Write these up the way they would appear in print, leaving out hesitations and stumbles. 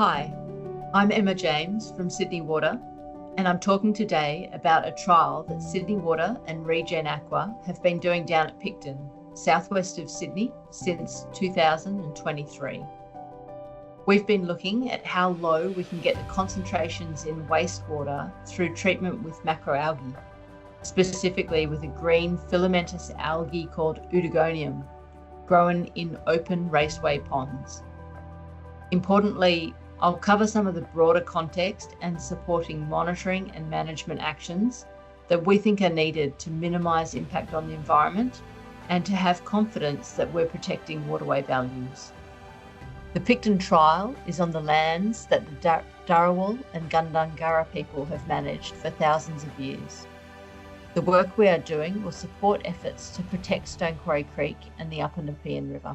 Hi, I'm Emma James from Sydney Water, and I'm talking today about a trial that Sydney Water and RegenAqua have been doing down at Picton, southwest of Sydney, since 2023. We've been looking at how low we can get the concentrations in wastewater through treatment with macroalgae, specifically with a green filamentous algae called Oedogonium, grown in open raceway ponds. Importantly, I'll cover some of the broader context and supporting monitoring and management actions that we think are needed to minimise impact on the environment and to have confidence that we're protecting waterway values. The Picton trial is on the lands that the Dharawal and Gundungurra people have managed for thousands of years. The work we are doing will support efforts to protect Stone Quarry Creek and the Upper Nepean River.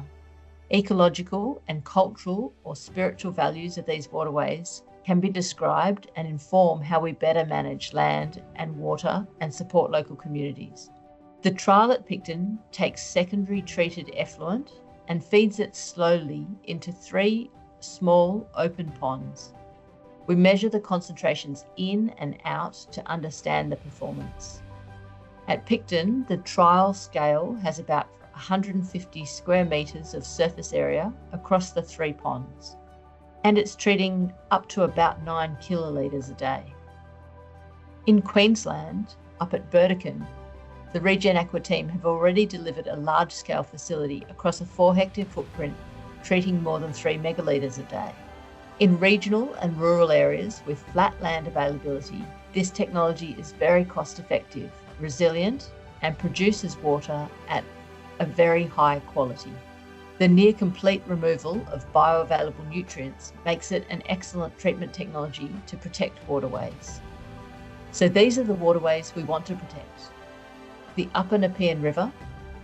Ecological and cultural or spiritual values of these waterways can be described and inform how we better manage land and water and support local communities. The trial at Picton takes secondary treated effluent and feeds it slowly into 3 small open ponds. We measure the concentrations in and out to understand the performance. At Picton, the trial scale has about 150 square metres of surface area across the 3 ponds, and it's treating up to about 9 kilolitres a day. In Queensland, up at Burdekin, the RegenAqua team have already delivered a large-scale facility across a 4-hectare footprint, treating more than 3 megalitres a day. In regional and rural areas with flat land availability, this technology is very cost-effective, resilient, and produces water at a very high quality. The near complete removal of bioavailable nutrients makes it an excellent treatment technology to protect waterways. So these are the waterways we want to protect. The Upper Nepean River,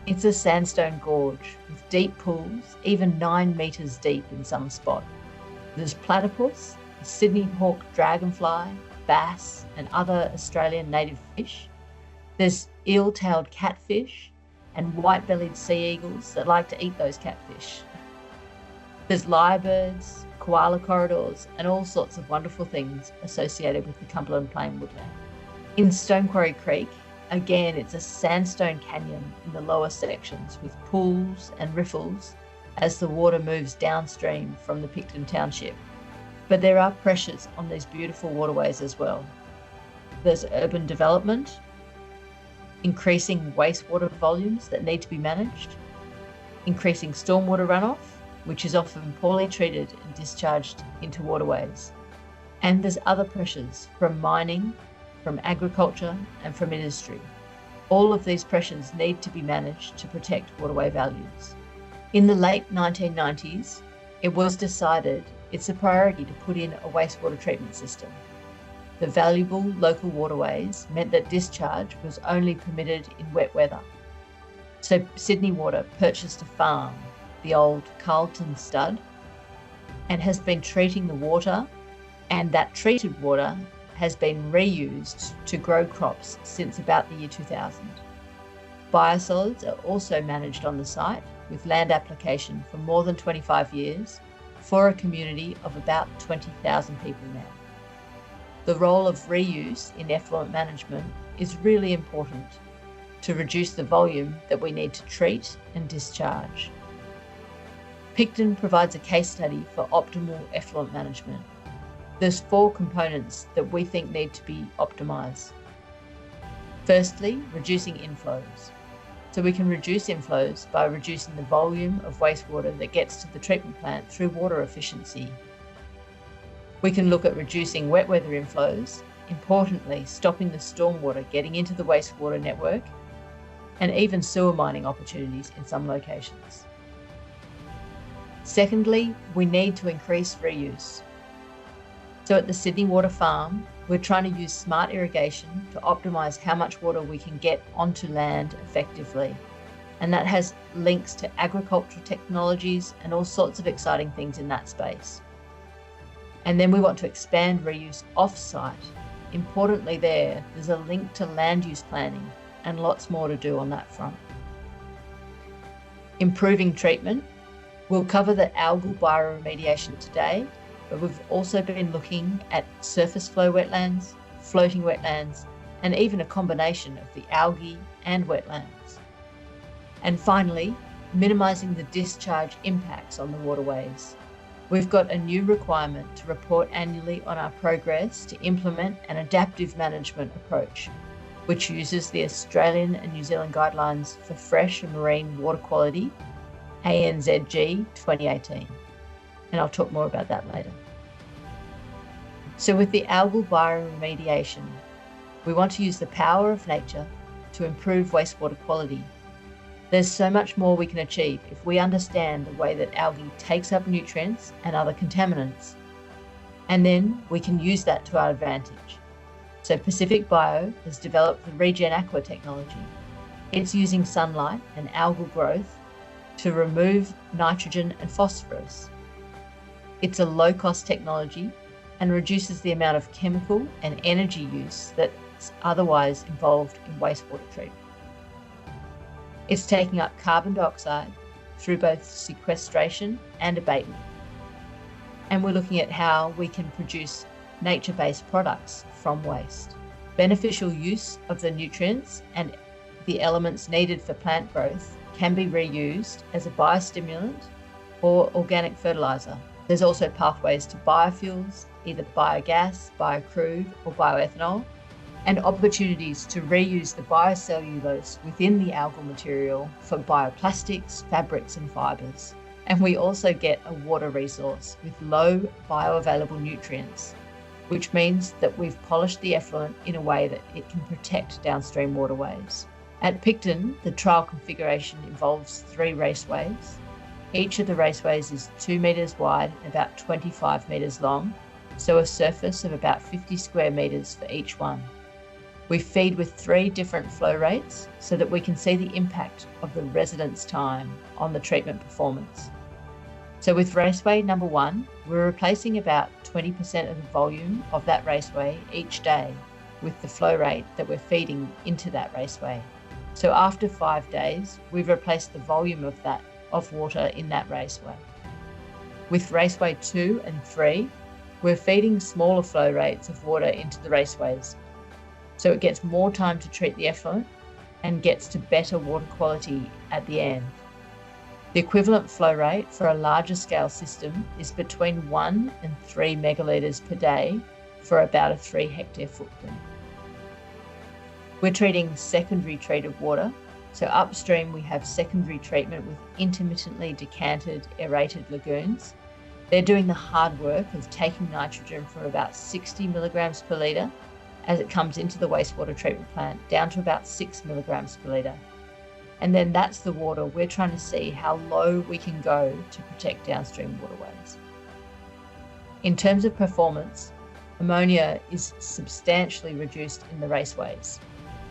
it's a sandstone gorge with deep pools, even 9 metres deep in some spot. There's platypus, the Sydney hawk dragonfly, bass, and other Australian native fish. There's eel-tailed catfish, and white-bellied sea eagles that like to eat those catfish. There's lyrebirds, koala corridors, and all sorts of wonderful things associated with the Cumberland Plain woodland. In Stone Quarry Creek, again, it's a sandstone canyon in the lower sections with pools and riffles as the water moves downstream from the Picton township. But there are pressures on these beautiful waterways as well. There's urban development, increasing wastewater volumes that need to be managed, increasing stormwater runoff, which is often poorly treated and discharged into waterways. And there's other pressures from mining, from agriculture, and from industry. All of these pressures need to be managed to protect waterway values. In the late 1990s, it was decided it's a priority to put in a wastewater treatment system. The valuable local waterways meant that discharge was only permitted in wet weather. So Sydney Water purchased a farm, the old Carlton Stud, and has been treating the water, and that treated water has been reused to grow crops since about the year 2000. Biosolids are also managed on the site with land application for more than 25 years for a community of about 20,000 people now. The role of reuse in effluent management is really important to reduce the volume that we need to treat and discharge. Picton provides a case study for optimal effluent management. There's 4 components that we think need to be optimised. Firstly, reducing inflows. So we can reduce inflows by reducing the volume of wastewater that gets to the treatment plant through water efficiency. We can look at reducing wet weather inflows, importantly stopping the stormwater getting into the wastewater network, and even sewer mining opportunities in some locations. Secondly, we need to increase reuse. So at the Sydney Water Farm, we're trying to use smart irrigation to optimise how much water we can get onto land effectively. And that has links to agricultural technologies and all sorts of exciting things in that space. And then we want to expand reuse off-site. Importantly there's a link to land use planning and lots more to do on that front. Improving treatment. We'll cover the algal bioremediation today, but we've also been looking at surface flow wetlands, floating wetlands, and even a combination of the algae and wetlands. And finally, minimising the discharge impacts on the waterways. We've got a new requirement to report annually on our progress to implement an adaptive management approach, which uses the Australian and New Zealand Guidelines for Fresh and Marine Water Quality, ANZG 2018. And I'll talk more about that later. So with the algal bioremediation, we want to use the power of nature to improve wastewater quality. There's so much more we can achieve if we understand the way that algae takes up nutrients and other contaminants. And then we can use that to our advantage. So Pacific Bio has developed the RegenAqua technology. It's using sunlight and algal growth to remove nitrogen and phosphorus. It's a low-cost technology and reduces the amount of chemical and energy use that's otherwise involved in wastewater treatment. It's taking up carbon dioxide through both sequestration and abatement. And we're looking at how we can produce nature-based products from waste. Beneficial use of the nutrients and the elements needed for plant growth can be reused as a biostimulant or organic fertilizer. There's also pathways to biofuels, either biogas, biocrude, or bioethanol, and opportunities to reuse the biocellulose within the algal material for bioplastics, fabrics, and fibres. And we also get a water resource with low bioavailable nutrients, which means that we've polished the effluent in a way that it can protect downstream waterways. At Picton, the trial configuration involves 3 raceways. Each of the raceways is 2 metres wide and about 25 metres long, so a surface of about 50 square metres for each one. We feed with 3 different flow rates so that we can see the impact of the residence time on the treatment performance. So with raceway number 1, we're replacing about 20% of the volume of that raceway each day with the flow rate that we're feeding into that raceway. So after 5 days, we've replaced the volume of water in that raceway. With raceway 2 and 3, we're feeding smaller flow rates of water into the raceways, so it gets more time to treat the effluent and gets to better water quality at the end. The equivalent flow rate for a larger scale system is between 1 and 3 megalitres per day for about a 3 hectare footprint. We're treating secondary treated water. So upstream we have secondary treatment with intermittently decanted aerated lagoons. They're doing the hard work of taking nitrogen from about 60 milligrams per litre as it comes into the wastewater treatment plant down to about 6 milligrams per litre. And then that's the water we're trying to see how low we can go to protect downstream waterways. In terms of performance, ammonia is substantially reduced in the raceways.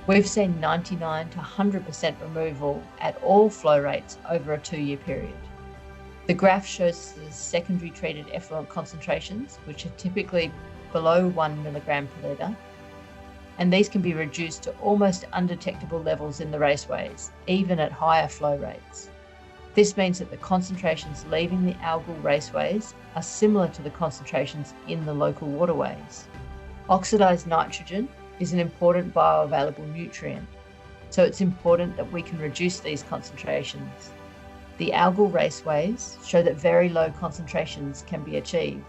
We've seen 99 to 100% removal at all flow rates over a 2-year period. The graph shows the secondary treated effluent concentrations, which are typically below 1 milligram per litre, and these can be reduced to almost undetectable levels in the raceways, even at higher flow rates. This means that the concentrations leaving the algal raceways are similar to the concentrations in the local waterways. Oxidised nitrogen is an important bioavailable nutrient, so it's important that we can reduce these concentrations. The algal raceways show that very low concentrations can be achieved.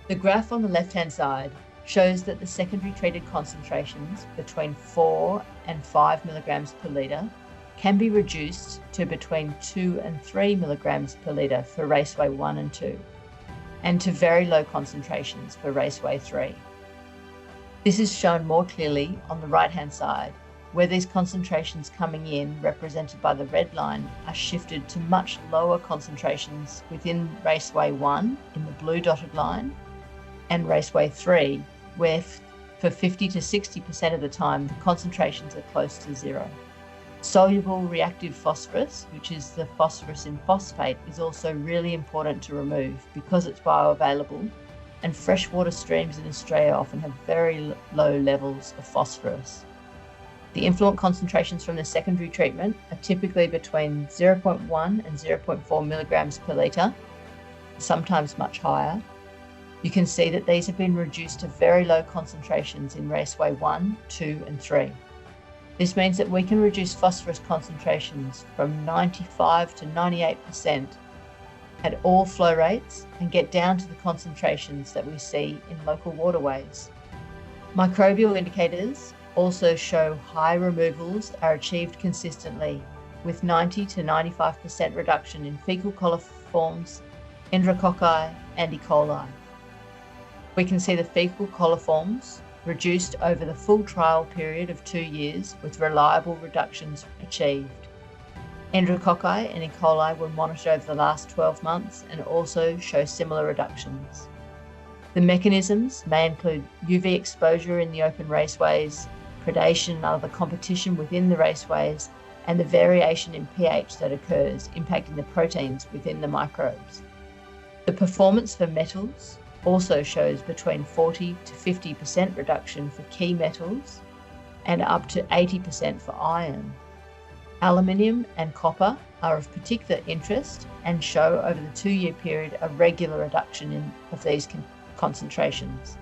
The graph on the left-hand side shows that the secondary treated concentrations between 4 and 5 milligrams per litre can be reduced to between 2 and 3 milligrams per litre for raceway 1 and 2, and to very low concentrations for raceway 3. This is shown more clearly on the right-hand side, where these concentrations coming in, represented by the red line, are shifted to much lower concentrations within raceway 1 in the blue dotted line, and raceway 3, where for 50 to 60% of the time, the concentrations are close to 0. Soluble reactive phosphorus, which is the phosphorus in phosphate, is also really important to remove because it's bioavailable, and freshwater streams in Australia often have very low levels of phosphorus. The influent concentrations from the secondary treatment are typically between 0.1 and 0.4 milligrams per litre, sometimes much higher, You can see that these have been reduced to very low concentrations in Raceway 1, 2 and 3. This means that we can reduce phosphorus concentrations from 95 to 98% at all flow rates and get down to the concentrations that we see in local waterways. Microbial indicators also show high removals are achieved consistently, with 90 to 95% reduction in Faecal Coliforms, Enterococci and E. coli. We can see the Faecal Coliforms reduced over the full trial period of 2 years with reliable reductions achieved. Enterococci and E. coli were monitored over the last 12 months and also show similar reductions. The mechanisms may include UV exposure in the open raceways, predation and other competition within the raceways, and the variation in pH that occurs impacting the proteins within the microbes. The performance for metals also shows between 40 to 50% reduction for key metals and up to 80% for iron. Aluminium and copper are of particular interest and show over the 2-year period a regular reduction of these concentrations.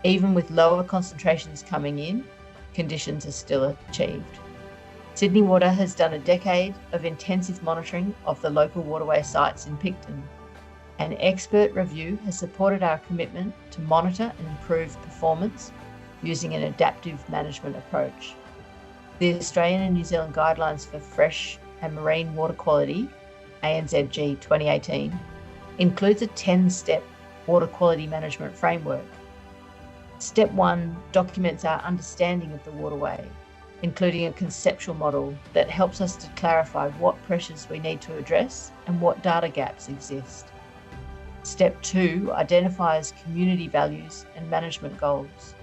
Even with lower concentrations coming in, conditions are still achieved. Sydney Water has done a decade of intensive monitoring of the local waterway sites in Picton. An expert review has supported our commitment to monitor and improve performance using an adaptive management approach. The Australian and New Zealand Guidelines for Fresh and Marine Water Quality, ANZG 2018, includes a 10-step water quality management framework. Step 1 documents our understanding of the waterway, including a conceptual model that helps us to clarify what pressures we need to address and what data gaps exist. Step 2 identifies community values and management goals.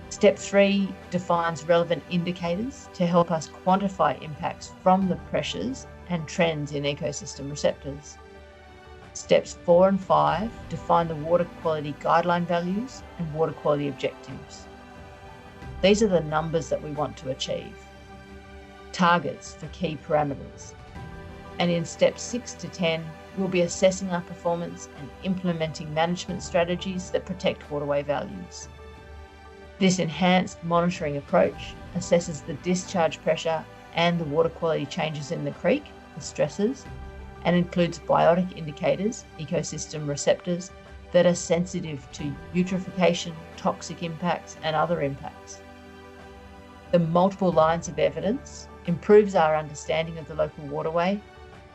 Step 3 defines relevant indicators to help us quantify impacts from the pressures and trends in ecosystem receptors. Steps 4 and 5 define the water quality guideline values and water quality objectives. These are the numbers that we want to achieve, targets for key parameters. And in steps 6 to 10, we'll be assessing our performance and implementing management strategies that protect waterway values. This enhanced monitoring approach assesses the discharge pressure and the water quality changes in the creek, the stresses, and includes biotic indicators, ecosystem receptors, that are sensitive to eutrophication, toxic impacts, and other impacts. The multiple lines of evidence improves our understanding of the local waterway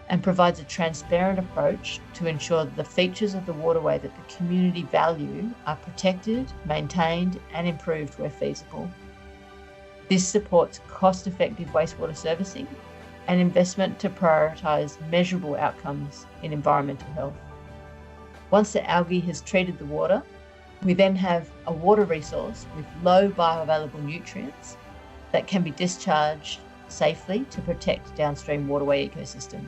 and provides a transparent approach to ensure that the features of the waterway that the community value are protected, maintained, and improved where feasible. This supports cost-effective wastewater servicing and investment to prioritise measurable outcomes in environmental health. Once the algae has treated the water, we then have a water resource with low bioavailable nutrients that can be discharged safely to protect downstream waterway ecosystems.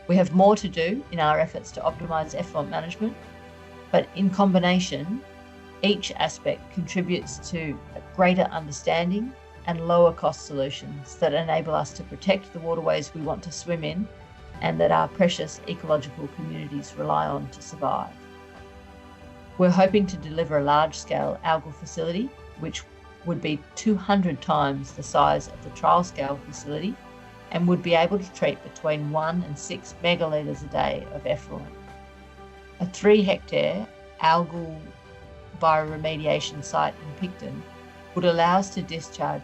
We have more to do in our efforts to optimise effluent management, but in combination, each aspect contributes to a greater understanding and lower cost solutions that enable us to protect the waterways we want to swim in and that our precious ecological communities rely on to survive. We're hoping to deliver a large-scale algal facility, which would be 200 times the size of the trial-scale facility and would be able to treat between 1 and 6 megalitres a day of effluent. A 3-hectare algal bioremediation site in Picton would allow us to discharge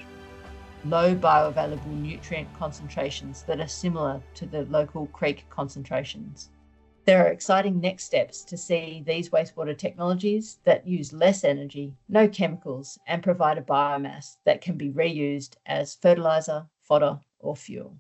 low bioavailable nutrient concentrations that are similar to the local creek concentrations. There are exciting next steps to see these wastewater technologies that use less energy, no chemicals, and provide a biomass that can be reused as fertiliser, fodder, or fuel.